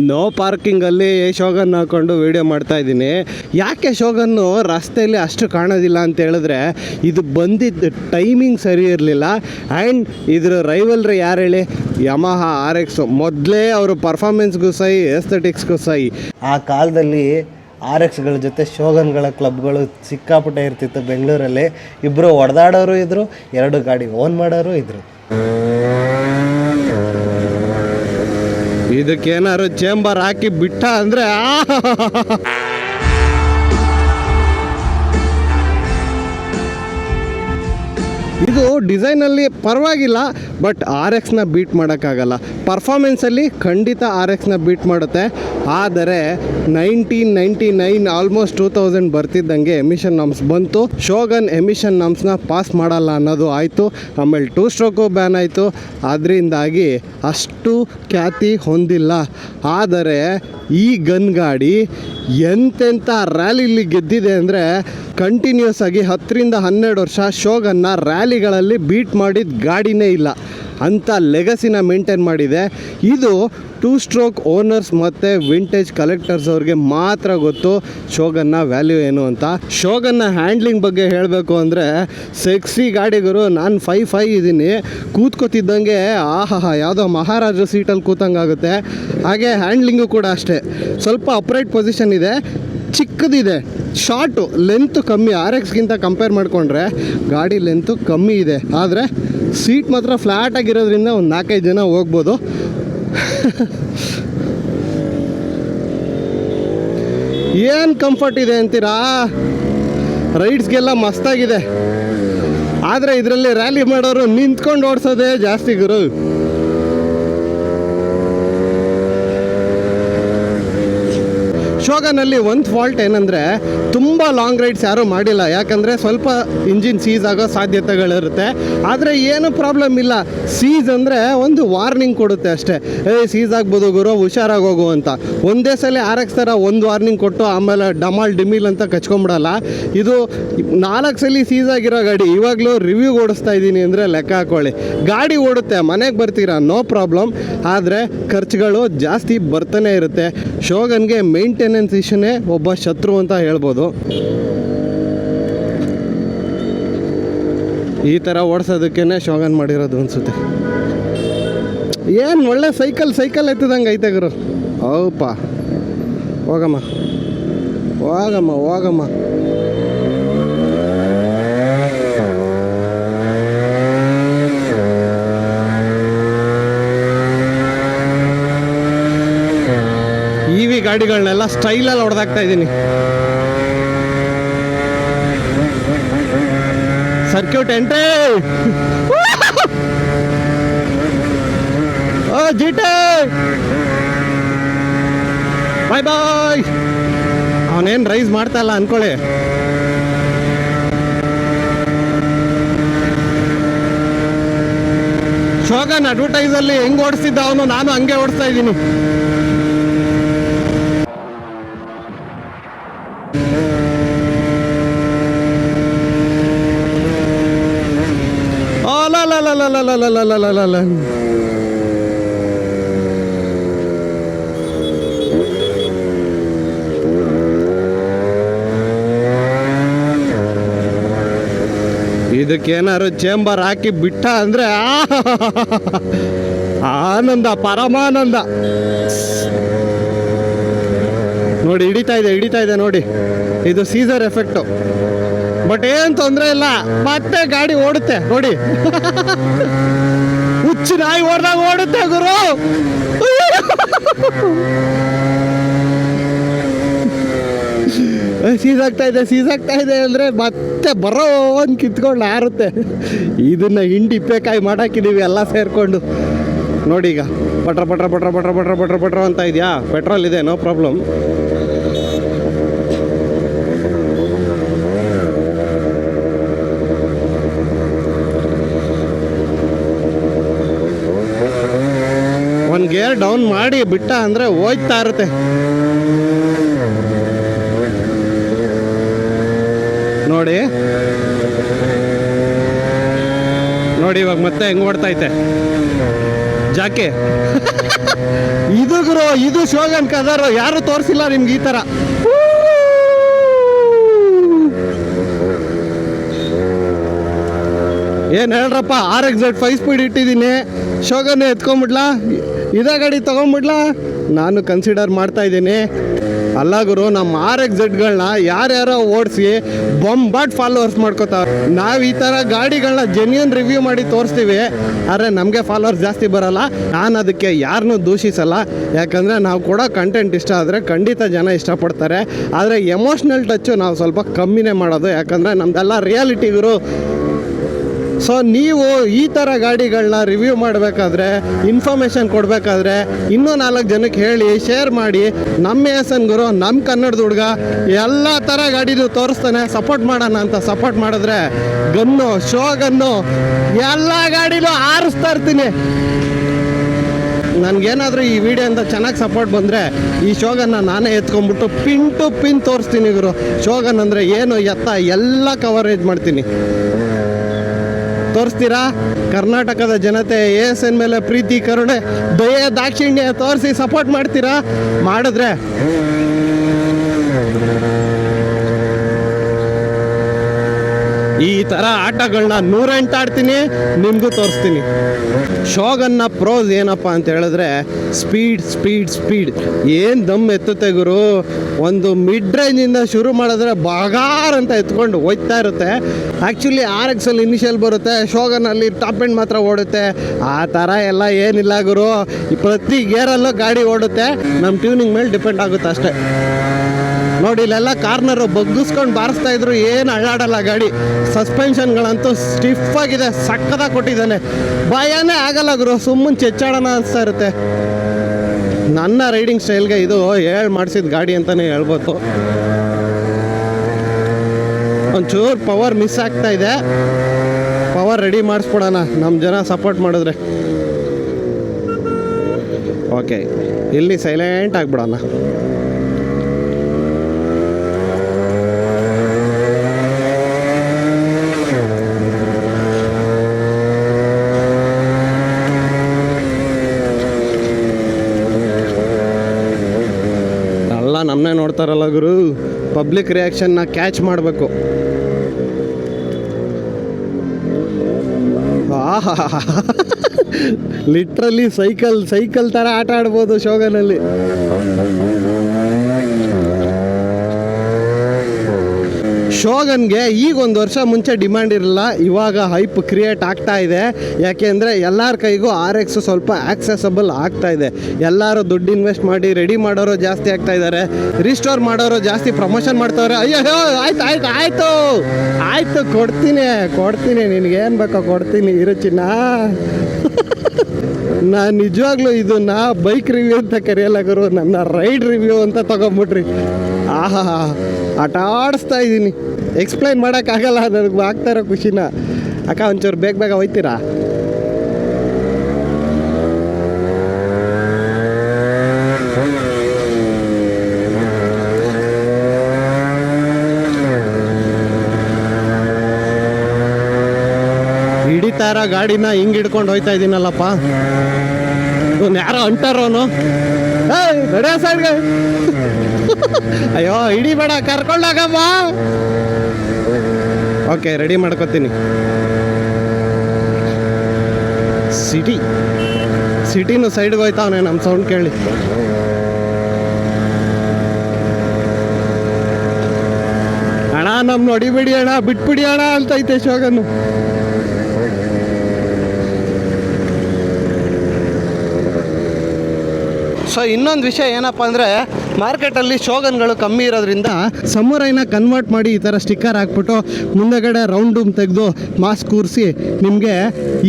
No ಪಾರ್ಕಿಂಗಲ್ಲಿ Shogun ಹಾಕೊಂಡು video ಮಾಡ್ತಾ ಇದ್ದೀನಿ. ಯಾಕೆ ಶೋಗನ್ನು ರಸ್ತೆಯಲ್ಲಿ ಅಷ್ಟು ಕಾಣೋದಿಲ್ಲ ಅಂತ ಹೇಳಿದ್ರೆ ಇದು ಬಂದಿದ್ದ ಟೈಮಿಂಗ್ ಸರಿ ಇರಲಿಲ್ಲ. ಆ್ಯಂಡ್ ಇದ್ರ ರೈವಲ್ರಿ ಯಾರು ಹೇಳಿ, ಯಮಹ RX. ಮೊದಲೇ ಅವರು ಪರ್ಫಾರ್ಮೆನ್ಸ್ಗೂ ಸೈ, ಎಸ್ಥೆಟಿಕ್ಸ್ಗೂ ಸೈ. ಆ ಕಾಲದಲ್ಲಿ RXಗಳ ಜೊತೆ ಶೋಗನ್ಗಳ ಕ್ಲಬ್ಗಳು ಸಿಕ್ಕಾಪಟ್ಟೆ ಇರ್ತಿತ್ತು ಬೆಂಗಳೂರಲ್ಲಿ. ಇಬ್ಬರು ಹೊಡೆದಾಡೋರು ಇದ್ದರು, 2 ಗಾಡಿ ಓನ್ ಮಾಡೋರು ಇದ್ದರು. ಇದಕ್ಕೇನಾದ್ರು ಚೇಂಬರ್ ಹಾಕಿ ಬಿಟ್ಟ ಅಂದರೆ ಇದು ಡಿಸೈನಲ್ಲಿ ಪರವಾಗಿಲ್ಲ, ಬಟ್ RXನ ಬೀಟ್ ಮಾಡೋಕ್ಕಾಗಲ್ಲ. ಪರ್ಫಾರ್ಮೆನ್ಸಲ್ಲಿ ಖಂಡಿತ RXನ ಬೀಟ್ ಮಾಡುತ್ತೆ. ಆದರೆ 1999 ಆಲ್ಮೋಸ್ಟ್ 2000 ಬರ್ತಿದ್ದಂಗೆ ಎಮಿಷನ್ ನಾಮ್ಸ್ ಬಂತು. ಶೋಗನ್ ಎಮಿಷನ್ ನಾಮ್ಸ್ನ ಪಾಸ್ ಮಾಡಲ್ಲ ಅನ್ನೋದು ಆಯಿತು. ಆಮೇಲೆ 2 ಸ್ಟ್ರೋಕು ಬ್ಯಾನ್ ಆಯಿತು. ಅದರಿಂದಾಗಿ ಅಷ್ಟು ಖ್ಯಾತಿ ಹೊಂದಿಲ್ಲ. ಆದರೆ ಈ ಗನ್ ಗಾಡಿ ಎಂತೆಂಥ ರ್ಯಾಲಿಲಿ ಗೆದ್ದಿದೆ ಅಂದರೆ ಕಂಟಿನ್ಯೂಸ್ ಆಗಿ 10ರಿಂದ 12 ವರ್ಷ ಶೋಗನ್ನ ರ್ಯಾಲಿಗಳಲ್ಲಿ ಬೀಟ್ ಮಾಡಿದ ಗಾಡಿನೇ ಇಲ್ಲ. ಅಂಥ ಲೆಗಸಿನ ಮೇಂಟೈನ್ ಮಾಡಿದೆ. ಇದು 2 ಸ್ಟ್ರೋಕ್ ಓನರ್ಸ್ ಮತ್ತು ವಿಂಟೇಜ್ ಕಲೆಕ್ಟರ್ಸ್ ಅವ್ರಿಗೆ ಮಾತ್ರ ಗೊತ್ತು ಶೋಗನ್ನ ವ್ಯಾಲ್ಯೂ ಏನು ಅಂತ. ಶೋಗನ್ನ ಹ್ಯಾಂಡ್ಲಿಂಗ್ ಬಗ್ಗೆ ಹೇಳಬೇಕು ಅಂದರೆ ಸೆಕ್ಸಿ ಗಾಡಿಗರು. ನಾನು 5'5" ಇದ್ದೀನಿ, ಕೂತ್ಕೋತಿದ್ದಂಗೆ ಆಹಾ ಯಾವುದೋ ಮಹಾರಾಜ ಸೀಟಲ್ಲಿ ಕೂತಂಗಾಗುತ್ತೆ. ಹಾಗೆ ಹ್ಯಾಂಡ್ಲಿಂಗು ಕೂಡ ಅಷ್ಟೇ, ಸ್ವಲ್ಪ ಅಪ್ರೈಟ್ ಪೊಸಿಷನ್ ಇದೆ, ಚಿಕ್ಕದಿದೆ, ಶಾರ್ಟು, ಲೆಂತು ಕಮ್ಮಿ. RXಗಿಂತ ಕಂಪೇರ್ ಮಾಡಿಕೊಂಡ್ರೆ ಗಾಡಿ ಲೆಂತು ಕಮ್ಮಿ ಇದೆ. ಆದರೆ ಸೀಟ್ ಮಾತ್ರ ಫ್ಲ್ಯಾಟಾಗಿರೋದ್ರಿಂದ ಒಂದು 4-5 ಜನ ಹೋಗ್ಬೋದು. ಏನು ಕಂಫರ್ಟ್ ಇದೆ ಅಂತೀರಾ? ರೈಡ್ಸ್ಗೆಲ್ಲ ಮಸ್ತಾಗಿದೆ. ಆದರೆ ಇದರಲ್ಲಿ ರ್ಯಾಲಿ ಮಾಡೋರು ನಿಂತ್ಕೊಂಡು ಓಡಿಸೋದೇ ಜಾಸ್ತಿ ಗುರು. ಶೋಗನಲ್ಲಿ ಒಂದು ಫಾಲ್ಟ್ ಏನಂದರೆ ತುಂಬ ಲಾಂಗ್ ರೈಡ್ಸ್ ಯಾರೂ ಮಾಡಿಲ್ಲ. ಯಾಕಂದರೆ ಸ್ವಲ್ಪ ಇಂಜಿನ್ ಸೀಸ್ ಆಗೋ ಸಾಧ್ಯತೆಗಳಿರುತ್ತೆ. ಆದರೆ ಏನೂ ಪ್ರಾಬ್ಲಮ್ ಇಲ್ಲ. ಸೀಸ್ ಅಂದರೆ ಒಂದು ವಾರ್ನಿಂಗ್ ಕೊಡುತ್ತೆ ಅಷ್ಟೇ, ಸೀಸ್ ಆಗ್ಬೋದು ಗುರು, ಹುಷಾರಾಗಿ ಹೋಗು ಅಂತ. ಒಂದೇ ಸಲ RX ಥರ ಒಂದು ವಾರ್ನಿಂಗ್ ಕೊಟ್ಟು ಆಮೇಲೆ ಡಮಾಲ್ ಡಿಮಿಲ್ ಅಂತ ಕಚ್ಕೊಂಬಿಡಲ್ಲ. ಇದು 4 ಸಲ ಸೀಸ್ ಆಗಿರೋ ಗಾಡಿ. ಇವಾಗಲೂ ರಿವ್ಯೂ ಓಡಿಸ್ತಾ ಇದ್ದೀನಿ ಅಂದರೆ ಲೆಕ್ಕ ಹಾಕ್ಕೊಳ್ಳಿ. ಗಾಡಿ ಓಡುತ್ತೆ, ಮನೆಗೆ ಬರ್ತೀರಾ, ನೋ ಪ್ರಾಬ್ಲಮ್. ಆದರೆ ಖರ್ಚುಗಳು ಜಾಸ್ತಿ ಬರ್ತಾನೆ ಇರುತ್ತೆ. ಶೋಗನ್ಗೆ ಮೇಂಟೆನೆನ್ಸ್ ಇಶ್ಯೂನೇ ಒಬ್ಬ ಶತ್ರು ಅಂತ ಹೇಳ್ಬೋದು. ಈ ಥರ ಓಡಿಸೋದಕ್ಕೇ ಶೋಗನ್ ಮಾಡಿರೋದು ಅನಿಸುತ್ತೆ. ಏನು ಒಳ್ಳೆ ಸೈಕಲ್ ಎತ್ತಿದಂಗೆ ಐತೆ ಗುರು. ಹೌಪ್ಪ, ಹೋಗಮ್ಮ ಹೋಗಮ್ಮ ಹೋಗಮ್ಮ. ಗಾಡಿಗಳನ್ನೆಲ್ಲ ಸ್ಟೈಲಲ್ಲಿ ಹೊಡೆದಾಕ್ತಾ ಇದ್ದೀನಿ. ಸರ್ಕ್ಯೂಟ್ ಎಂಟ್ರಿ, ಜಿಟೆ ಬಾಯ್ ಬಾಯ್. ಅವನೇನು ರೈಸ್ ಮಾಡ್ತಾ ಇಲ್ಲ ಅನ್ಕೊಳ್ಳಿ. ಶೋಗನ್ ಅಡ್ವರ್ಟೈಸಲ್ಲಿ ಹೆಂಗೆ ಓಡಿಸ್ತಿದ್ದ ಅವನು, ನಾನು ಹಂಗೆ ಓಡಿಸ್ತಾ ಇದ್ದೀನಿ. ಇದಕ್ಕೇನಾದ್ರು ಚೇಂಬರ್ ಹಾಕಿ ಬಿಟ್ಟ ಅಂದರೆ ಆನಂದ, ಪರಮಾನಂದ. ನೋಡಿ ಹಿಡಿತಾ ಇದೆ ನೋಡಿ. ಇದು ಸೀಸರ್ ಎಫೆಕ್ಟು. ಬಟ್ ಏನು ತೊಂದರೆ ಇಲ್ಲ, ಮತ್ತೆ ಗಾಡಿ ಓಡುತ್ತೆ ನೋಡಿ. ಹುಚ್ಚು ನಾಯಿ ಓಡ್ದಾಗ ಓಡುತ್ತೆ ಗುರು. ಸೀಸ್ ಆಗ್ತಾ ಇದೆ ಅಂದರೆ ಮತ್ತೆ ಬರೋ ಒಂದು ಕಿತ್ಕೊಂಡು ಆರುತ್ತೆ. ಇದನ್ನ ಹಿಂಡಿಪ್ಪೆಕಾಯಿ ಮಾಡಾಕಿದ್ದೀವಿ ಎಲ್ಲ ಸೇರಿಕೊಂಡು. ನೋಡಿ ಈಗ ಪಟ್ರ ಅಂತ ಇದೆಯಾ? ಪೆಟ್ರೋಲ್ ಇದೆ, ನೋ ಪ್ರಾಬ್ಲಮ್. ಒಂದು ಗೇರ್ ಡೌನ್ ಮಾಡಿ ಬಿಟ್ಟ ಅಂದರೆ ಹೋಯ್ತಾ ಇರುತ್ತೆ. ನೋಡಿ ಇವಾಗ ಮತ್ತೆ ಹೆಂಗೆ ಓಡ್ತೈತೆ ಜಾಕೆ. ಇದು ಗುರು, ಇದು ಶೋಗನ್ ಕಲರ್, ಯಾರು ತೋರಿಸಿಲ್ಲ ನಿಮ್ಗೆ ಈ ತರ. ಏನ್ ಹೇಳ್ರಪ್ಪ, RXZ 5 ಸ್ಪೀಡ್ ಇಟ್ಟಿದ್ದೀನಿ, ಶೋಗನ್ ಎತ್ಕೊಂಡ್ಬಿಡ್ಲಾ, ಇದೇ ಗಾಡಿ ತೊಗೊಂಡ್ಬಿಡ್ಲಾ? ನಾನು ಕನ್ಸಿಡರ್ ಮಾಡ್ತಾ ಇದ್ದೀನಿ. ಅಲ್ಲ ಗುರು, ನಮ್ಮ RXZಗಳನ್ನ ಯಾರ್ಯಾರೋ ಓಡಿಸಿ ಬೊಂಬಾಟ್ ಫಾಲೋವರ್ಸ್ ಮಾಡ್ಕೋತಾವೆ. ನಾವು ಈ ಥರ ಗಾಡಿಗಳನ್ನ ಜೆನ್ಯೂನ್ ರಿವ್ಯೂ ಮಾಡಿ ತೋರಿಸ್ತೀವಿ, ಆದರೆ ನಮಗೆ ಫಾಲೋವರ್ಸ್ ಜಾಸ್ತಿ ಬರೋಲ್ಲ. ನಾನು ಅದಕ್ಕೆ ಯಾರನ್ನೂ ದೂಷಿಸಲ್ಲ, ಯಾಕಂದರೆ ನಾವು ಕೊಡೋ ಕಂಟೆಂಟ್ ಇಷ್ಟ ಆದರೆ ಖಂಡಿತ ಜನ ಇಷ್ಟಪಡ್ತಾರೆ. ಆದರೆ ಎಮೋಷ್ನಲ್ ಟಚ್ಚು ನಾವು ಸ್ವಲ್ಪ ಕಮ್ಮಿನೇ ಮಾಡೋದು, ಯಾಕಂದರೆ ನಮ್ಮದೆಲ್ಲ ರಿಯಾಲಿಟಿ ಗುರು. ಸೊ ನೀವು ಈ ಥರ ಗಾಡಿಗಳನ್ನ ರಿವ್ಯೂ ಮಾಡಬೇಕಾದ್ರೆ, ಇನ್ಫಾರ್ಮೇಷನ್ ಕೊಡಬೇಕಾದ್ರೆ ಇನ್ನೂ 4 ಜನಕ್ಕೆ ಹೇಳಿ, ಶೇರ್ ಮಾಡಿ. ನಮ್ಮ ಎಸನ್ ಗುರು, ನಮ್ಮ ಕನ್ನಡದ ಹುಡುಗ ಎಲ್ಲ ಥರ ಗಾಡಿನೂ ತೋರಿಸ್ತಾನೆ, ಸಪೋರ್ಟ್ ಮಾಡೋಣ ಅಂತ ಸಪೋರ್ಟ್ ಮಾಡಿದ್ರೆ ಗನ್ನು, ಶೋಗನ್ನು ಎಲ್ಲ ಗಾಡಿನೂ ಆರಿಸ್ತಾ ಇರ್ತೀನಿ. ನನಗೇನಾದರೂ ಈ ವಿಡಿಯೋಯಿಂದ ಚೆನ್ನಾಗಿ ಸಪೋರ್ಟ್ ಬಂದರೆ ಈ ಶೋಗನ್ನ ನಾನೇ ಎತ್ಕೊಂಡ್ಬಿಟ್ಟು ಪಿನ್ ಟು ಪಿನ್ ತೋರಿಸ್ತೀನಿ ಗುರು. ಶೋಗನ್ ಅಂದರೆ ಏನು ಎತ್ತ ಎಲ್ಲ ಕವರೇಜ್ ಮಾಡ್ತೀನಿ. ತೋರಿಸ್ತೀರಾ? ಕರ್ನಾಟಕದ ಜನತೆ ASN ಮೇಲೆ ಪ್ರೀತಿ, ಕರುಣೆ, ದಯೆ, ದಾಕ್ಷಿಣ್ಯ ತೋರಿಸಿ ಸಪೋರ್ಟ್ ಮಾಡ್ತೀರಾ? ಮಾಡಿದ್ರೆ ಈ ಥರ ಆಟಗಳನ್ನ 108 ಆಡ್ತೀನಿ, ನಿಮಗೂ ತೋರಿಸ್ತೀನಿ. ಶೋಗನ್ನ ಪ್ರೋಸ್ ಏನಪ್ಪ ಅಂತ ಹೇಳಿದ್ರೆ ಸ್ಪೀಡ್ ಸ್ಪೀಡ್ ಸ್ಪೀಡ್. ಏನು ದಮ್ ಎತ್ತುತ್ತೆ ಗುರು. ಒಂದು ಮಿಡ್ ರೇಂಜಿಂದ ಶುರು ಮಾಡಿದ್ರೆ ಬಗಾರ್ ಅಂತ ಎತ್ಕೊಂಡು ಹೋಯ್ತಾ ಇರುತ್ತೆ. ಆ್ಯಕ್ಚುಲಿ RXಲ್ಲಿ ಇನಿಷಿಯಲ್ ಬರುತ್ತೆ, ಶೋಗನಲ್ಲಿ ಟಾಪ್ ಎಂಡ್ ಮಾತ್ರ ಓಡುತ್ತೆ. ಆ ಥರ ಎಲ್ಲ ಏನಿಲ್ಲ ಗುರು, ಪ್ರತಿ ಗೇರಲ್ಲೂ ಗಾಡಿ ಓಡುತ್ತೆ. ನಮ್ಮ ಟ್ಯೂನಿಂಗ್ ಮೇಲೆ ಡಿಪೆಂಡ್ ಆಗುತ್ತೆ ಅಷ್ಟೇ. ನೋಡಿ, ಇಲ್ಲೆಲ್ಲ ಕಾರ್ನರು ಬಗ್ಗಿಸ್ಕೊಂಡು ಬಾರಿಸ್ತಾ ಇದ್ರು, ಏನು ಅಳ್ಳಾಡಲ್ಲ ಗಾಡಿ. ಸಸ್ಪೆನ್ಷನ್ಗಳಂತೂ ಸ್ಟಿಫ್ ಆಗಿದೆ, ಸಕ್ಕದಾಗಿ ಕೊಟ್ಟಿದ್ದಾನೆ. ಭಯನೇ ಆಗಲ್ಲ ಗುರು, ಸುಮ್ಮನೆ ಚೆಚ್ಚಾಡೋಣ ಅನಿಸ್ತಾ ಇರುತ್ತೆ. ನನ್ನ ರೈಡಿಂಗ್ ಸ್ಟೈಲ್ಗೆ ಇದು ಮಾಡಿಸಿದ ಗಾಡಿ ಅಂತಲೇ ಹೇಳ್ಬೋದು. ಒಂಚೂರು ಪವರ್ ಮಿಸ್ ಆಗ್ತಾ ಇದೆ, ಪವರ್ ರೆಡಿ ಮಾಡಿಸ್ಬಿಡೋಣ ನಮ್ಮ ಜನ ಸಪೋರ್ಟ್ ಮಾಡಿದ್ರೆ. ಓಕೆ, ಇಲ್ಲಿ ಸೈಲೆಂಟ್ ಆಗಿಬಿಡೋಣ. ನಮ್ಮನ್ನೇ ನೋಡ್ತಾರಲ್ಲ ಗುರು, ಪಬ್ಲಿಕ್ ರಿಯಾಕ್ಷನ್ನ ಕ್ಯಾಚ್ ಮಾಡಬೇಕು. ಲಿಟ್ರಲಿ ಸೈಕಲ್ ಥರ ಆಟ ಆಡ್ಬೋದು ಶೋಗನಲ್ಲಿ. ಶೋಗನ್ಗೆ ಈಗ 1 ವರ್ಷ ಮುಂಚೆ ಡಿಮ್ಯಾಂಡ್ ಇರಲಿಲ್ಲ, ಇವಾಗ ಹೈಪ್ ಕ್ರಿಯೇಟ್ ಆಗ್ತಾ ಇದೆ. ಯಾಕೆಂದರೆ ಎಲ್ಲರ ಕೈಗೂ RX ಸ್ವಲ್ಪ ಆಕ್ಸೆಸಬಲ್ ಆಗ್ತಾ ಇದೆ. ಎಲ್ಲರೂ ದುಡ್ಡು ಇನ್ವೆಸ್ಟ್ ಮಾಡಿ ರೆಡಿ ಮಾಡೋರು ಜಾಸ್ತಿ ಆಗ್ತಾ ಇದ್ದಾರೆ, ರಿಸ್ಟೋರ್ ಮಾಡೋರು ಜಾಸ್ತಿ ಪ್ರಮೋಷನ್ ಮಾಡ್ತಾವ್ರೆ. ಅಯ್ಯೋ ಆಯ್ತು ಕೊಡ್ತೀನಿ ನಿನಗೇನು ಬೇಕೋ ಕೊಡ್ತೀನಿ, ಇರು ಚಿನ್ನ. ನಾನು ನಿಜವಾಗ್ಲೂ ಇದನ್ನ ಬೈಕ್ ರಿವ್ಯೂ ಅಂತ ಕರೆಯಲ್ಲ ಗುರು, ನನ್ನ ರೈಡ್ ರಿವ್ಯೂ ಅಂತ ತಗೊಂಬಿಟ್ರಿ. ಆಹಾ, ಆಟ ಆಡಿಸ್ತಾ ಇದ್ದೀನಿ, ಎಕ್ಸ್ಪ್ಲೈನ್ ಮಾಡೋಕ್ಕಾಗಲ್ಲ, ನನಗೆ ಆಗ್ತಾ ಇರೋ ಖುಷಿನ. ಅಕ್ಕ ಒಂಚೂರು ಬೇಗ ಹೋಯ್ತೀರಾ? ಹಿಡಿತಾರ ಗಾಡಿನ ಹಿಂಗೆ ಹಿಡ್ಕೊಂಡು ಹೋಯ್ತಾ ಇದ್ದೀನಲ್ಲಪ್ಪ. ಯಾರೋ ಅಂಟಾರೋನು, ರೆಡಿ ಸೈಡ್ಗೆ. ಅಯ್ಯೋ ಹಿಡಿಬೇಡ, ಕರ್ಕೊಂಡಾಗಮ್ಮ. ಓಕೆ, ರೆಡಿ ಮಾಡ್ಕೊತೀನಿ. ಸಿಟಿನೂ ಸೈಡ್ಗೆ ಹೋಯ್ತಾವನೆ ನಮ್ಮ ಸೌಂಡ್ ಕೇಳಿ. ಅಣ್ಣ ನಮ್ಮ ನೋಡಿಬಿಡಿ ಅಣ್ಣ, ಬಿಟ್ಬಿಡಿ ಅಣ್ಣ ಅಂತೈತೆ ಶೋಗನ್ನು. ಸೊ ಇನ್ನೊಂದು ವಿಷಯ ಏನಪ್ಪ ಅಂದರೆ, ಮಾರ್ಕೆಟಲ್ಲಿ ಶೋಗನ್ಗಳು ಕಮ್ಮಿ ಇರೋದ್ರಿಂದ ಸಮುರೈನ ಕನ್ವರ್ಟ್ ಮಾಡಿ ಈ ಥರ ಸ್ಟಿಕ್ಕರ್ ಹಾಕ್ಬಿಟ್ಟು ಮುಂದೆಗಡೆ ರೌಂಡ್ ಡೂಮ್ ತೆಗೆದು ಮಾಸ್ಕ್ ಕೂರಿಸಿ ನಿಮಗೆ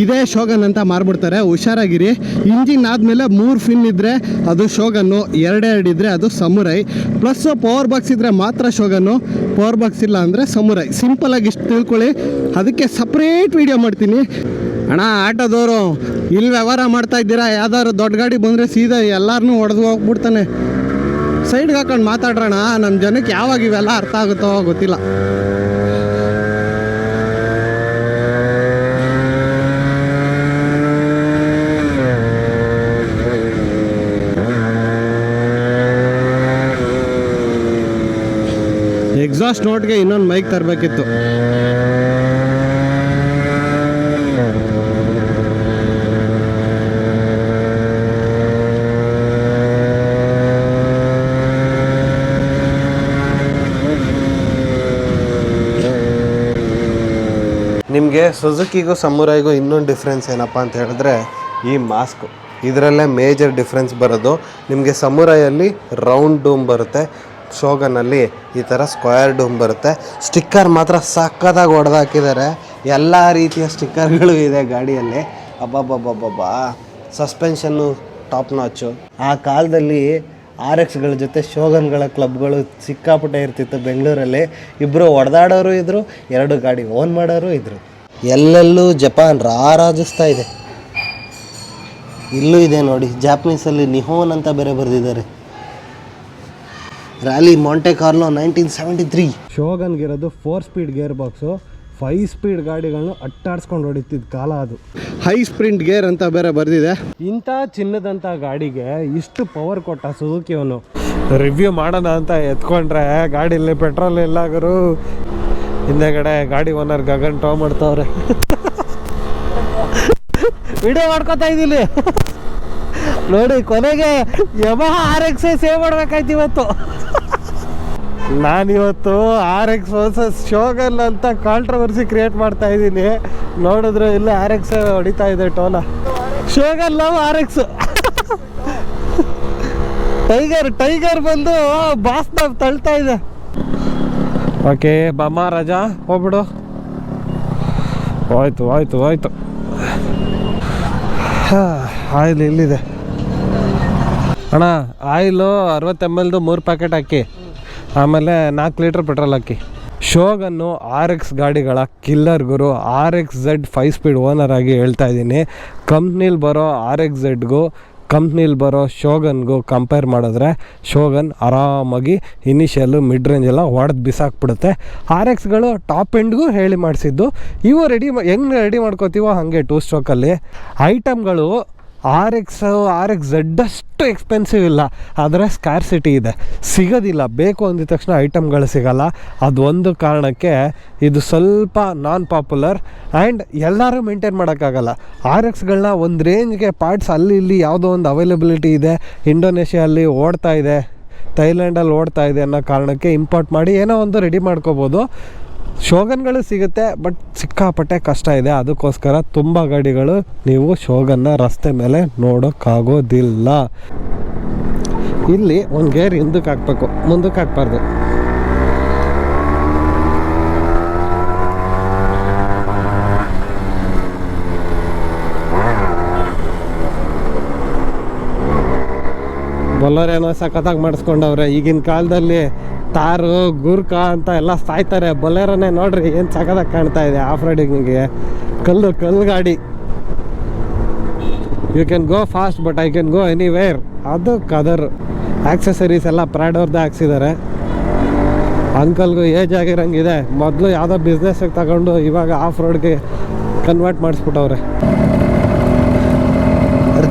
ಇದೇ ಶೋಗನ್ ಅಂತ ಮಾರ್ಬಿಡ್ತಾರೆ. ಹುಷಾರಾಗಿರಿ. ಇಂಜಿನ್ ಆದಮೇಲೆ 3 ಫಿನ್ ಇದ್ದರೆ ಅದು ಶೋಗನ್ನು, 2 ಇದ್ದರೆ ಅದು ಸಮುರೈ, ಪ್ಲಸ್ ಪವರ್ ಬಾಕ್ಸ್ ಇದ್ದರೆ ಮಾತ್ರ ಶೋಗನ್ನು, ಪವರ್ ಬಾಕ್ಸ್ ಇಲ್ಲ ಅಂದರೆ ಸಮುರೈ. ಸಿಂಪಲಾಗಿ ಇಷ್ಟು ತಿಳ್ಕೊಳ್ಳಿ. ಅದಕ್ಕೆ ಸಪ್ರೇಟ್ ವೀಡಿಯೋ ಮಾಡ್ತೀನಿ. ಅಣ್ಣ ಆಟೋದವರು ಇಲ್ಲಿ ವ್ಯವಹಾರ ಮಾಡ್ತಾ ಇದ್ದೀರಾ, ಯಾವ್ದಾದ್ರು ದೊಡ್ಡ ಗಾಡಿ ಬಂದರೆ ಸೀದಾ ಎಲ್ಲರನ್ನೂ ಹೊಡೆದು ಹೋಗ್ಬಿಡ್ತಾನೆ. ಸೈಡ್ಗೆ ಹಾಕೊಂಡು ಮಾತಾಡ್ರೋಣ, ನಮ್ಮ ಜನಕ್ಕೆ ಯಾವಾಗ ಇವೆಲ್ಲ ಅರ್ಥ ಆಗುತ್ತೋ ಗೊತ್ತಿಲ್ಲ. ಎಕ್ಸಾಸ್ಟ್ ನೋಟ್ಗೆ ಇನ್ನೊಂದು ಮೈಕ್ ತರಬೇಕಿತ್ತು. ನಿಮಗೆ ಸುಜುಕಿಗೂ ಸಮುರಾಯಿಗೂ ಇನ್ನೊಂದು ಡಿಫ್ರೆನ್ಸ್ ಏನಪ್ಪ ಅಂತ ಹೇಳಿದ್ರೆ ಈ ಮಾಸ್ಕು. ಇದರಲ್ಲೇ ಮೇಜರ್ ಡಿಫ್ರೆನ್ಸ್ ಬರೋದು. ನಿಮಗೆ ಸಮುರಾಯಲ್ಲಿ ರೌಂಡ್ ಡೂಮ್ ಬರುತ್ತೆ, ಶೋಗನಲ್ಲಿ ಈ ಥರ ಸ್ಕ್ವೇರ್ ಡೂಮ್ ಬರುತ್ತೆ. ಸ್ಟಿಕ್ಕರ್ ಮಾತ್ರ ಸಕ್ಕತ್ತಾಗಿ ಹೊಡೆದಾಕಿದ್ದಾರೆ. ಎಲ್ಲ ರೀತಿಯ ಸ್ಟಿಕ್ಕರ್ಗಳು ಇದೆ ಗಾಡಿಯಲ್ಲಿ. ಅಬ್ಬಬ್ಬಬ್ಬಬ್ಬಾ, ಸಸ್ಪೆನ್ಷನ್ನು ಟಾಪ್ ನಾಚು. ಆ ಕಾಲದಲ್ಲಿ RX ಜೊತೆ ಶೋಗನ್ಗಳ ಕ್ಲಬ್ಗಳು ಸಿಕ್ಕಾಪಟ್ಟೆ ಇರ್ತಿತ್ತು ಬೆಂಗಳೂರಲ್ಲಿ. ಇಬ್ಬರು ಹೊಡೆದಾಡೋರು ಇದ್ದರು, 2 ಗಾಡಿ ಓನ್ ಮಾಡೋರು ಇದ್ದರು. ಎಲ್ಲೆಲ್ಲೂ ಜಪಾನ್ ರಾರಾಜಿಸ್ತಾ ಇದೆ. ಇಲ್ಲೂ ಇದೆ ನೋಡಿ, ಜಾಪನೀಸಲ್ಲಿ ನಿಹೋನ್ ಅಂತ ಬೇರೆ ಬರೆದಿದ್ದಾರೆ. Rally Monte Carlo 1973. ಶೋಗನ್ಗಿರೋದು 4 speed gear box. 5 speed ಗಾಡಿಗಳನ್ನು ಅಟ್ಟಾಡ್ಸ್ಕೊಂಡು ಹೊಡಿತಿದ್ದ ಕಾಲ ಅದು. ಹೈ ಸ್ಪ್ರಿಂಟ್ ಗೇರ್ ಅಂತ ಬೇರೆ ಬರೆದಿದೆ. ಇಂಥ ಚಿನ್ನದಂಥ ಗಾಡಿಗೆ ಇಷ್ಟು ಪವರ್ ಕೊಟ್ಟ ಸುಜುಕಿಯವನು. ರಿವ್ಯೂ ಮಾಡೋಣ ಅಂತ ಎತ್ಕೊಂಡ್ರೆ ಗಾಡೀಲಿ ಪೆಟ್ರೋಲ್ ಇಲ್ಲ ಗುರು. ಹಿಂದೆಗಡೆ ಗಾಡಿ ಓನರ್ ಗಗನ್ ಟೋ ಮಾಡ್ತಾವ್ರೆ. ವಿಡಿಯೋ ಮಾಡ್ಕೊತಾ ಇದ್ದೀನಿ ನೋಡಿ. ಕೊನೆಗೆ ಯಮಹಾ RX ಸೇವ್ ಮಾಡ್ಬೇಕಾಯ್ತು ಇವತ್ತು. ನಾನಿವತ್ತು RX ವರ್ಸಸ್ ಶೋಗನ್ ಅಂತ ಕಾಂಟ್ರವರ್ಸಿ ಕ್ರಿಯೇಟ್ ಮಾಡ್ತಾ ಇದ್ದೀನಿ. ನೋಡಿದ್ರೆ ಇಲ್ಲ RX ಹೊಡಿತಾ ಇದೆ ಟೋಲ. Shogun love RX. ಟೈಗರ್ ಬಂದು ಬಾಸ್ನ ತಳ್ತಾ ಇದೆ. ಓಕೆ ಬಮ್ಮ ರಾಜಾ ಹೋಗ್ಬಿಡು. ಆಯ್ತು ಆಯಿಲ್ ಇಲ್ಲಿದೆ ಅಣ್ಣ. ಆಯಿಲು 60 ml 3 ಪ್ಯಾಕೆಟ್ ಹಾಕಿ, ಆಮೇಲೆ 4 ಲೀಟ್ರ್ ಪೆಟ್ರೋಲ್ ಹಾಕಿ. ಶೋಗನ್ನು RX ಗಾಡಿಗಳ ಕಿಲ್ಲರ್ ಗುರು. RXZ 5 ಸ್ಪೀಡ್ ಓನರ್ ಆಗಿ ಹೇಳ್ತಾ ಇದ್ದೀನಿ. ಕಂಪ್ನಿಲಿ ಬರೋ RXZಗೂ ಕಂಪ್ನಿಲಿ ಬರೋ ಶೋಗನ್ಗೂ ಕಂಪೇರ್ ಮಾಡಿದ್ರೆ ಶೋಗನ್ ಆರಾಮಾಗಿ ಇನಿಷಿಯಲ್ಲು ಮಿಡ್ ರೇಂಜೆಲ್ಲ ಹೊಡೆದು ಬಿಸಾಕ್ಬಿಡುತ್ತೆ. RXಗಳು ಟಾಪ್ ಎಂಡ್ಗೂ ಹೇಳಿ ಮಾಡಿಸಿದ್ದು. ಇವು ಹೆಂಗೆ ರೆಡಿ ಮಾಡ್ಕೋತೀವೋ ಹಾಗೆ 2 ಸ್ಟ್ರೋಕಲ್ಲಿ. ಐಟಮ್ಗಳು RXZ ಅಷ್ಟು ಎಕ್ಸ್ಪೆನ್ಸಿವ್ ಇಲ್ಲ, ಆದರೆ ಸ್ಕ್ಯಾರ್ಸಿಟಿ ಇದೆ, ಸಿಗೋದಿಲ್ಲ. ಬೇಕು ಅಂದಿದ ತಕ್ಷಣ ಐಟಮ್ಗಳು ಸಿಗೋಲ್ಲ. ಅದು ಒಂದು ಕಾರಣಕ್ಕೆ ಇದು ಸ್ವಲ್ಪ ನಾನ್ ಪಾಪ್ಯುಲರ್ ಆ್ಯಂಡ್ ಎಲ್ಲರೂ ಮೇಂಟೈನ್ ಮಾಡೋಕ್ಕಾಗಲ್ಲ. RXಗಳನ್ನ ಒಂದು ರೇಂಜ್ಗೆ ಪಾರ್ಟ್ಸ್ ಅಲ್ಲಿ ಇಲ್ಲಿ ಯಾವುದೋ ಒಂದು ಅವೈಲಬಿಲಿಟಿ ಇದೆ, ಇಂಡೋನೇಷ್ಯಲ್ಲಿ ಓಡ್ತಾ ಇದೆ, ಥೈಲ್ಯಾಂಡಲ್ಲಿ ಓಡ್ತಾ ಇದೆ ಅನ್ನೋ ಕಾರಣಕ್ಕೆ ಇಂಪೋರ್ಟ್ ಮಾಡಿ ಏನೋ ಒಂದು ರೆಡಿ ಮಾಡ್ಕೋಬೋದು. ಶೋಗನ್ಗಳು ಸಿಗುತ್ತೆ, ಬಟ್ ಸಿಕ್ಕಾಪಟ್ಟೆ ಕಷ್ಟ ಇದೆ. ಅದಕ್ಕೋಸ್ಕರ ತುಂಬ ಗಾಡಿಗಳು ನೀವು ಶೋಗನ್ನ ರಸ್ತೆ ಮೇಲೆ ನೋಡೋಕ್ಕಾಗೋದಿಲ್ಲ. ಇಲ್ಲಿ ಒಂದು ಗೇರ್ ಹಿಂದಕ್ಕೆ ಹಾಕಬೇಕು, ಮುಂದಕ್ಕೆ ಹಾಕ್ಬಾರ್ದು. ಬೊಲೋರೇನೋ ಸಖತ್ತಾಗಿ ಮಾಡಿಸ್ಕೊಂಡವ್ರೆ. ಈಗಿನ ಕಾಲದಲ್ಲಿ ತಾರು ಗೂರ್ಖಾ ಅಂತ ಎಲ್ಲ ಸಾಯ್ತಾರೆ. ಬೊಲೆರೋನೇ ನೋಡ್ರಿ ಏನು ಸಖತ್ತಾಗಿ ಕಾಣ್ತಾ ಇದೆ ಆಫ್ ರೈಡಿಂಗಿಗೆ. ಕಲ್ಲು ಗಾಡಿ. You can go fast but I can go anywhere. ಅದು ಕದರ್. ಆಕ್ಸೆಸರೀಸ್ ಎಲ್ಲ ಪ್ರಾಡೋರ್ದೇ ಹಾಕ್ಸಿದ್ದಾರೆ. ಅಂಕಲ್ಗೂ ಏಜ್ ಆಗಿರೋಂಗಿದೆ. ಮೊದಲು ಯಾವುದೋ ಬಿಸ್ನೆಸ್ಸಿಗೆ ತಗೊಂಡು ಇವಾಗ ಆಫ್ ರೋಡ್ಗೆ ಕನ್ವರ್ಟ್ ಮಾಡಿಸ್ಬಿಟ್ಟವ್ರೆ.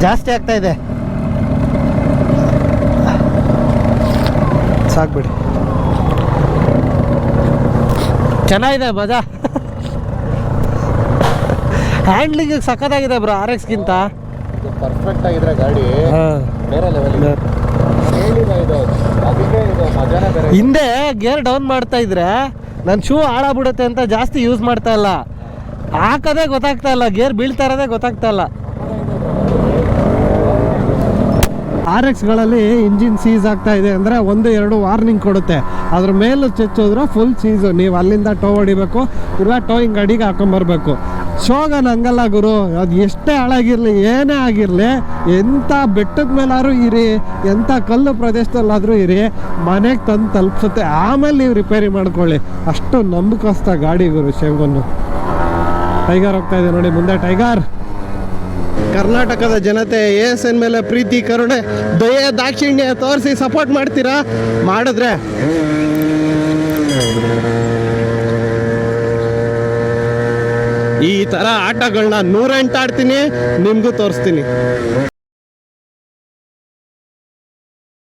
ಜಾಸ್ತಿ ಆಗ್ತಾ ಇದೆ, ಸಾಕ್ಬಿಡಿ. ಚೆನ್ನಾಗಿದೆ ಮಜಾ. ಹ್ಯಾಂಡ್ಲಿಂಗ್ ಸಖತ್ತಾಗಿದೆ ಬ್ರೋ RXಗಿಂತ. ಪರ್ಫೆಕ್ಟ್ ಆಗಿದ್ರೆ ಗಾಡಿ ಬೇರೆ ಲೆವೆಲ್. ಹಿಂದೆ ಗೇರ್ ಡೌನ್ ಮಾಡ್ತಾ ಇದ್ರೆ ನನ್ನ ಶೂ ಹಾಳಾಗ್ಬಿಡುತ್ತೆ ಅಂತ ಜಾಸ್ತಿ ಯೂಸ್ ಮಾಡ್ತಾ ಇಲ್ಲ. ಹಾಕೋದೇ ಗೊತ್ತಾಗ್ತಾ ಇಲ್ಲ, ಗೇರ್ ಬೀಳ್ತಾ ಇರೋದೇ ಗೊತ್ತಾಗ್ತಾ ಇಲ್ಲ. RXಗಳಲ್ಲಿ ಇಂಜಿನ್ ಸೀಸ್ ಆಗ್ತಾ ಇದೆ ಅಂದರೆ 1-2 ವಾರ್ನಿಂಗ್ ಕೊಡುತ್ತೆ. ಅದ್ರ ಮೇಲೆ ಚೆಚ್ಚೋದ್ರೆ ಫುಲ್ ಸೀಸು. ನೀವು ಅಲ್ಲಿಂದ ಟೋ ಹೊಡಿಬೇಕು, ಇಲ್ಲ ಟೋಯಿಂಗ್ ಗಾಡಿಗೆ ಹಾಕೊಂಬರ್ಬೇಕು. ಶೋಗನ್ ಹಂಗಲ್ಲ ಗುರು. ಅದು ಎಷ್ಟೇ ಹಾಳಾಗಿರಲಿ, ಏನೇ ಆಗಿರಲಿ, ಎಂಥ ಬೆಟ್ಟದ ಮೇಲಾದ್ರೂ ಇರಿ, ಎಂಥ ಕಲ್ಲು ಪ್ರದೇಶದಲ್ಲಾದರೂ ಇರಿ, ಮನೆಗೆ ತಂದು ತಲುಪಿಸುತ್ತೆ. ಆಮೇಲೆ ನೀವು ರಿಪೇರಿ ಮಾಡ್ಕೊಳ್ಳಿ. ಅಷ್ಟು ನಂಬಿಕಸ್ತ ಗಾಡಿ ಗುರು ಶೋಗನ್ನು. ಟೈಗರ್ ಹೋಗ್ತಾ ಇದೆ ನೋಡಿ ಮುಂದೆ. ಟೈಗರ್. ಕರ್ನಾಟಕದ ಜನತೆ ASN ಮೇಲೆ ಪ್ರೀತಿ, ಕರುಣೆ, ದಯೆ, ದಾಕ್ಷಿಣ್ಯ ತೋರಿಸಿ ಸಪೋರ್ಟ್ ಮಾಡ್ತೀರಾ? ಮಾಡಿದ್ರೆ ಈ ಥರ ಆಟಗಳನ್ನ 108 ಆಡ್ತೀನಿ, ನಿಮಗೂ ತೋರಿಸ್ತೀನಿ.